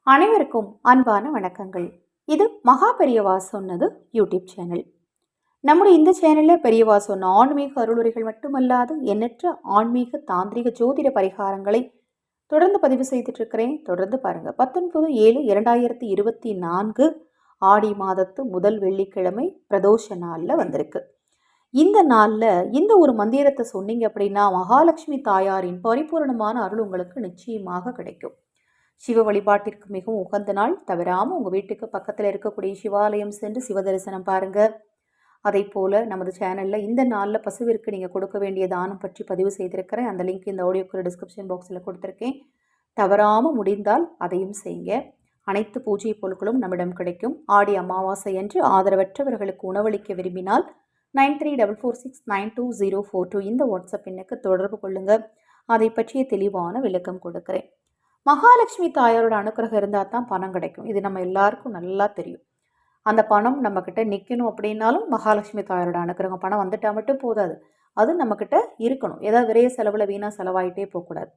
அனைவருக்கும் அன்பான வணக்கங்கள். இது மகா பெரியவா சொன்னது யூடியூப் சேனல். நம்முடைய இந்த சேனலில் பெரியவா சொன்ன ஆன்மீக அருளுரைகள் மட்டுமல்லாது எண்ணற்ற ஆன்மீக தாந்திரிக ஜோதிட பரிகாரங்களை தொடர்ந்து பதிவு செய்துட்டு இருக்கிறேன். தொடர்ந்து பாருங்க. 19/7/2024 ஆடி மாதத்து முதல் வெள்ளிக்கிழமை பிரதோஷ நாளில் வந்திருக்கு. இந்த நாளில் இந்த ஒரு மந்திரத்தை சொன்னீங்க அப்படின்னா மகாலட்சுமி தாயாரின் பரிபூர்ணமான அருள் உங்களுக்கு நிச்சயமாக கிடைக்கும். சிவ வழிபாட்டிற்கு மிகவும் உகந்த நாள். தவறாமல் உங்கள் வீட்டுக்கு பக்கத்தில் இருக்கக்கூடிய சிவாலயம் சென்று சிவ தரிசனம் பாருங்கள். அதை போல் நமது சேனலில் இந்த நாளில் பசுவிற்கு நீங்கள் கொடுக்க வேண்டிய தானம் பற்றி பதிவு செய்திருக்கிறேன். அந்த லிங்க் இந்த ஆடியோக்குள்ள டிஸ்கிரிப்ஷன் பாக்ஸில் கொடுத்துருக்கேன். தவறாமல் முடிந்தால் அதையும் செய்யுங்க. அனைத்து பூஜை பொருட்களும் நம்மிடம் கிடைக்கும். ஆடி அமாவாசை அன்று ஆதரவற்றவர்களுக்கு உணவளிக்க விரும்பினால் 9344692042 இந்த வாட்ஸ்அப் எண்ணுக்கு தொடர்பு கொள்ளுங்கள். அதை பற்றிய தெளிவான விளக்கம் கொடுக்குறேன். மகாலட்சுமி தாயாரோட அனுக்கிரகம் இருந்தால் தான் பணம் கிடைக்கும். இது நம்ம எல்லாருக்கும் நல்லா தெரியும். அந்த பணம் நம்மக்கிட்ட நிற்கணும் அப்படின்னாலும் மகாலட்சுமி தாயாரோட அனுக்கிரகம். பணம் வந்துட்டால் மட்டும் போதாது, அது நம்மக்கிட்ட இருக்கணும். ஏதாவது விரைய செலவில் வீணாக செலவாயிட்டே போகக்கூடாது.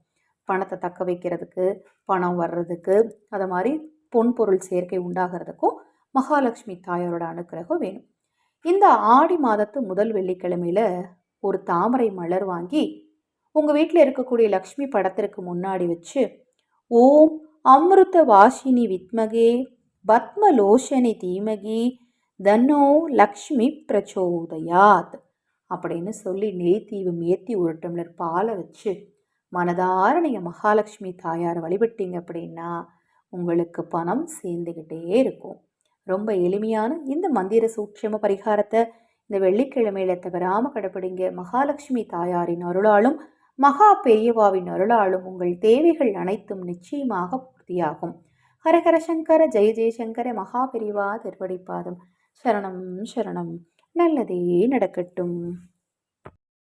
பணத்தை தக்க வைக்கிறதுக்கு, பணம் வர்றதுக்கு, அதை மாதிரி பொன்பொருள் சேர்க்கை உண்டாகிறதுக்கும் மகாலட்சுமி தாயாரோட அனுக்கிரகம் வேணும். இந்த ஆடி மாதத்து முதல் வெள்ளிக்கிழமையில் ஒரு தாமரை மலர் வாங்கி உங்கள் வீட்டில் இருக்கக்கூடிய லக்ஷ்மி படத்திற்கு முன்னாடி வச்சு ஓம் அமிர்த வாஷினி வித்மகே பத்மலோஷனி தீமகி தன்னோ லக்ஷ்மி பிரச்சோதயாத் அப்படின்னு சொல்லி நெய்தீவம் ஏற்றி ஒரு டம்ளர் பாலை வச்சு மனதார நீங்கள் மகாலட்சுமி தாயாரை வழிபட்டீங்க அப்படின்னா உங்களுக்கு பணம் சேர்ந்துக்கிட்டே இருக்கும். ரொம்ப எளிமையான இந்த மந்திர சூட்சம பரிகாரத்தை இந்த வெள்ளிக்கிழமையில தவறாமல் கடைப்பிடிங்க. மகாலட்சுமி தாயாரின் அருளாலும் மகா பெரியவாவின் அருளாலும் உங்கள் தேவைகள் அனைத்தும் நிச்சயமாக பூர்த்தியாகும். ஹரஹர சங்கர ஜெய ஜெயசங்கர மகா பெரியவா திருவடிப்பாதம். சரணம் சரணம். நல்லதே நடக்கட்டும்.